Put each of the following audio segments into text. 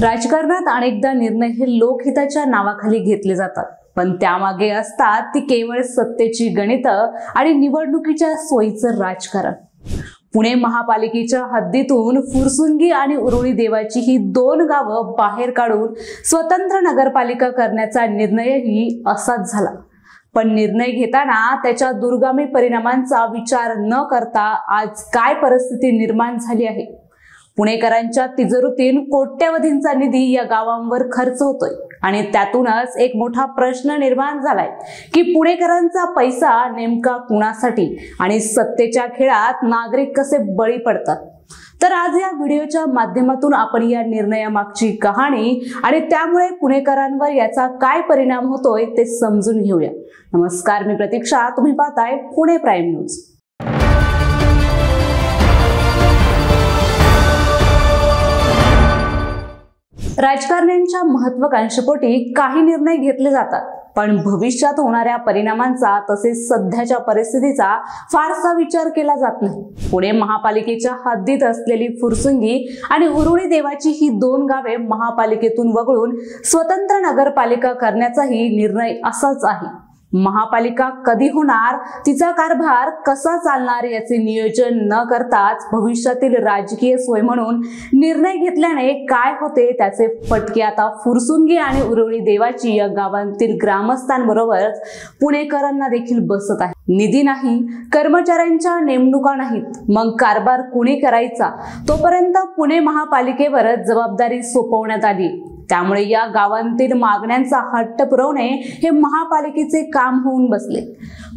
राजकारणात अनेकदा निर्णय हे लोकहिताच्या नावाखाली घेतले जातात, पण त्यामागे असतात ती केवळ सत्तेची गणितं आणि निवडणुकीच्या सोयीचं राजकारण। पुणे महापालिकेच्या हद्दीतून फुरसुंगी आणि उरुळी देवाची ही दोन गावं बाहेर काढून स्वतंत्र नगरपालिका करण्याचा निर्णयही असाच झाला। पण निर्णय घेताना त्याच्या दूरगामी परिणामांचा विचार न करता आज काय परिस्थिती निर्माण झाली आहे। पुणेकरांच्या तिजोरीतून कोट्यवधींचा निधी या गावांवर खर्च होतोय आणि त्यातूनच एक मोठा प्रश्न निर्माण झालाय की पुणेकरांचा पैसा नेमका कुणासाठी आणि सत्तेच्या खेळात नागरिक कसे बळी पडतात। तर आज या व्हिडिओच्या माध्यमातून आपण या निर्णयामागची कहाणी आणि त्यामुळे पुणेकरांवर याचा काय परिणाम होतोय ते समजून घेऊया। नमस्कार, मी प्रतीक्षा, तुम्ही पाहताय पुणे प्राईम न्यूज। राजकारण्यांच्या महत्वाकांक्षेपोटी काही निर्णय घेतले जातात, पण भविष्यात होणाऱ्या परिणामांचा तसेच सध्याच्या परिस्थितीचा फारसा विचार केला जात नाही। पुणे महापालिकेच्या हद्दीत असलेली फुरसुंगी आणि उरुळी देवाची ही दोन गावे महापालिकेतून वगळून स्वतंत्र नगरपालिका करण्याचाही निर्णय असाच आहे। महापालिका कधी होणार, तिचा कारभार कसा चालणार याचे नियोजन न करताच भविष्यातील राजकीय सोय म्हणून निर्णय घेतल्याने काय होते त्याचे फटके आता फुरसुंगी आणि उरुळी देवाची या गावांतील ग्रामस्थांबरोबरच पुणेकरांना देखील बसत आहे। निधी नाही, कर्मचाऱ्यांच्या नेमणुका नाहीत, मग कारभार कुणी करायचा तोपर्यंत पुणे महापालिकेवरच जबाबदारी सोपवण्यात आली। त्यामुळे या गावांतील मागण्यांचा हट्ट पुरवणे हे महापालिकेचे काम होऊन बसले।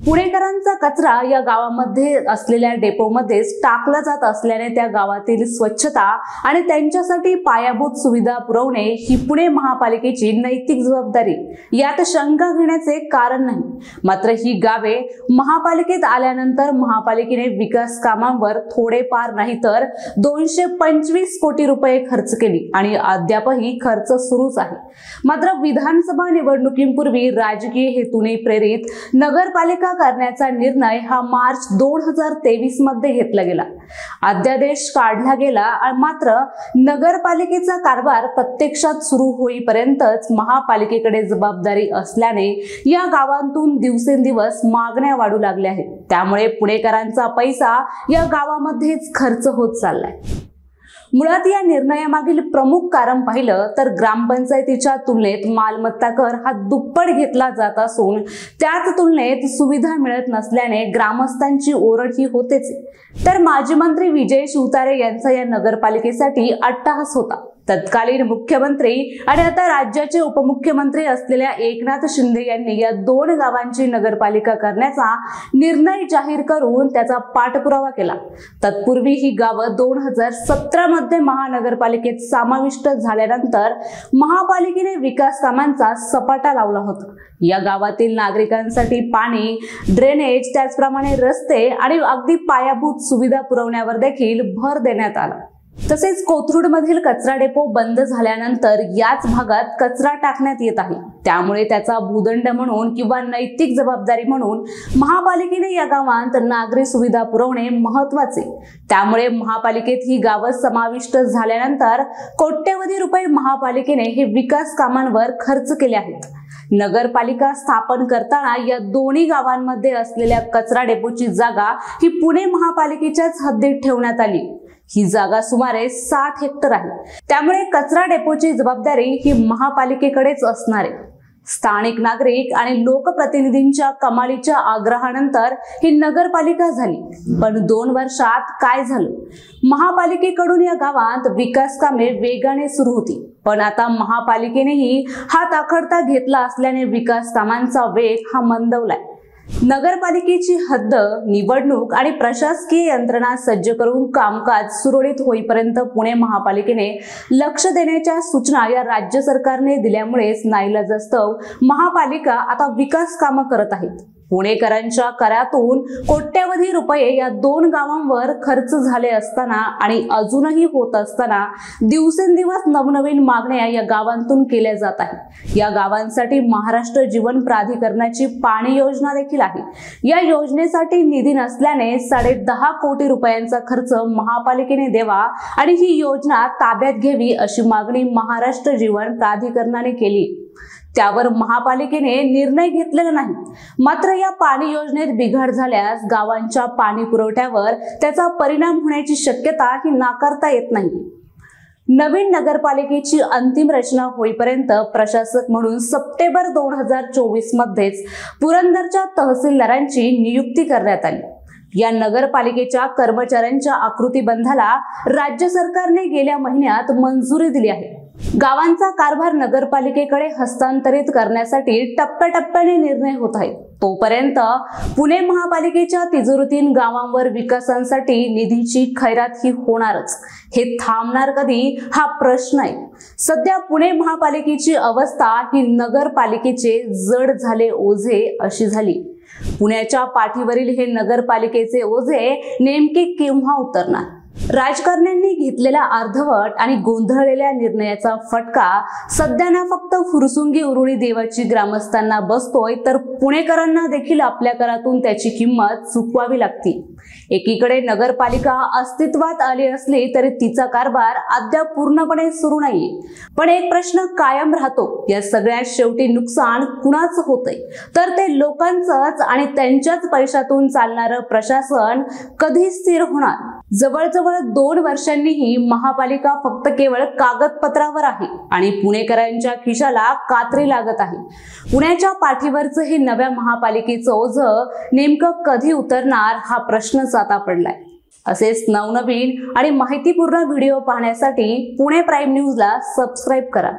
पुणेकरांचा कचरा या गावामध्ये असलेल्या डेपोमध्येच टाकला जात असल्याने त्या गावातील स्वच्छता आणि त्यांच्यासाठी पायाभूत सुविधा पुरवणे ही पुणे महापालिकेची नैतिक जबाबदारी, यात शंका घेण्याचे कारण नाही। मात्र ही गावे महापालिकेत आल्यानंतर महापालिकेने विकास कामांवर थोडेफार नाही तर 225 कोटी रुपये खर्च केली आणि अद्यापही खर्च सुरूच आहे। मात्र विधानसभा निवडणुकीपूर्वी राजकीय हेतूने प्रेरित नगरपालिका करण्याचा निर्णय हा मार्च 2023 मध्ये घेतला गेला। अध्यादेश काढला गेला, मात्र नगरपालिकेचा कारभार प्रत्यक्षात सुरू होईपर्यंतच महापालिकेकडे जबाबदारी असल्याने या गावांतून दिवसेंदिवस मागण्या वाढू लागल्या आहेत। त्यामुळे पुणेकरांचा पैसा या गावामध्येच खर्च होत चाललाय। मुळात या निर्णयामागील प्रमुख कारण पाहिलं तर ग्रामपंचायतीच्या तुलनेत मालमत्ता कर हा दुप्पट घेतला जात असून त्याच तुलनेत सुविधा मिळत नसल्याने ग्रामस्थांची ओरड ही होतेच। तर माजी मंत्री विजय शिवतारे यांचा या नगरपालिकेसाठी अट्टहास होता। तत्कालीन मुख्यमंत्री आणि आता राज्याचे उपमुख्यमंत्री असलेल्या एकनाथ शिंदे यांनी या दोन गावांची नगरपालिका करण्याचा निर्णय जाहीर करून त्याचा पाठपुरावा केला। तत्पूर्वी ही गावं 2017 मध्ये महानगरपालिकेत समाविष्ट झाल्यानंतर महापालिकेने विकास कामांचा सपाटा लावला होता। या गावातील नागरिकांसाठी पाणी, ड्रेनेज, त्याचप्रमाणे रस्ते आणि अगदी पायाभूत सुविधा पुरवण्यावर देखील भर देण्यात आला। तसेच कोथरूड मधील कचरा डेपो बंद झाल्यानंतर याच भागात कचरा टाकण्यात येत आहे। त्यामुळे त्याचा भूदंड म्हणून किंवा नैतिक जबाबदारी म्हणून महापालिकेने या गावांत नागरी सुविधा पुरवणे महत्त्वाचे। त्यामुळे महापालिकेत ही गावं समाविष्ट झाल्यानंतर कोट्यवधी रुपये महापालिकेने हे विकास कामांवर खर्च केले आहेत। नगरपालिका स्थापन करताना या दोन्ही गावांमध्ये असलेल्या कचरा डेपोची जागा ही पुणे महापालिकेच्याच हद्दीत ठेवण्यात आली। ही जागा सुमारे 60 हेक्टर आहे। त्यामुळे कचरा डेपोची जबाबदारी ही महापालिकेकडेच असणार आहे। स्थानिक नागरिक आणि लोकप्रतिनिधींच्या कमालीच्या आग्रहानंतर ही नगरपालिका झाली। पण 2 वर्षात काय झालं? महापालिकेकडून या गावात विकास कामे वेगाने सुरू होती, पण आता महापालिकेनेही हात आखडता घेतला असल्याने विकास कामांचा वेग हा मंदवलाय। नगरपालिकेची हद्द, निवडणूक आणि प्रशासकीय यंत्रणा सज्ज करून कामकाज सुरळीत होईपर्यंत पुणे महापालिकेने लक्ष देण्याच्या सूचना या राज्य सरकारने दिल्यामुळेच नाईलाजास्तव महापालिका आता विकास कामं करत आहे। पुणेकरांच्या करातून कोट्यवधी रुपये या 2 गावांवर खर्च झाले असताना आणि अजूनही होत असताना दिवसेंदिवस नवनवीन मागण्या या गावांतून केल्या जात आहेत। या गावांसाठी महाराष्ट्र जीवन प्राधिकरणाची पाणी योजना देखील आहे। या योजनेसाठी निधी नसल्याने 10.5 कोटी रुपयांचा खर्च महापालिकेने द्यावा आणि ही योजना ताब्यात घ्यावी अशी मागणी महाराष्ट्र जीवन प्राधिकरणाने केली। त्यावर महापालिकेने निर्णय घेतलेला नाही। मात्र या पाणी योजनेत बिघाड झाल्यास गावांच्या पाणी पुरवठ्यावर त्याचा परिणाम होण्याची शक्यता ही नाकारता येत नाही। नवीन नगरपालिकेची अंतिम रचना होईपर्यंत प्रशासक म्हणून सप्टेंबर 2024 मध्येच पुरंदरच्या तहसीलदारांची नियुक्ती करण्यात आली। या नगरपालिकेच्या कर्मचाऱ्यांच्या आकृतीबंधाला राज्य सरकारने गेल्या महिन्यात मंजुरी दिली आहे। गावांचा कारभार नगरपालिकेकडे हस्तांतरित करण्यासाठी टप्प्याटप्प्याने निर्णय होत आहेत। तोपर्यंत पुणे महापालिकेच्या तिजोरीतून गावांवर विकासांसाठी निधीची खैरात ही होणारच। हे थांबणार कधी हा प्रश्न आहे। सध्या पुणे महापालिकेची अवस्था ही नगरपालिकेचे जड झाले ओझे अशी झाली। पुण्याच्या पाठीवरील हे नगरपालिकेचे ओझे नेमके केव्हा उतरणार? राजकारण्यांनी घेतलेल्या अर्धवट आणि गोंधळलेल्या निर्णयाचा फटका सध्या ना फक्त फुरसुंगी उरुळी देवाची ग्रामस्थांना बसतोय, तर पुणेकरांना देखील आपल्या करातून त्याची किंमत चुकवावी लागते। एकीकडे नगरपालिका अस्तित्वात आली असली तरी तिचा कारभार अद्याप पूर्णपणे सुरू नाहीये। पण एक प्रश्न कायम राहतो, या सगळ्यात शेवटी नुकसान कुणाचं होतंय? तर ते लोकांचंच आणि त्यांच्याच पैशातून चालणारं प्रशासन कधी स्थिर होणार? जवळजवळ 2 वर्षांनीही महापालिका फक्त केवळ कागदपत्रावर आहे आणि पुणेकरांच्या खिशाला कात्री लागत आहे। पुण्याच्या पाठीवरचं हे नव्या महापालिकेचं ओझं नेमकं कधी उतरणार हा प्रश्नच आता पडलाय। असेच नवनवीन आणि माहितीपूर्ण व्हिडिओ पाहण्यासाठी पुणे प्राईम न्यूजला सबस्क्राईब करा।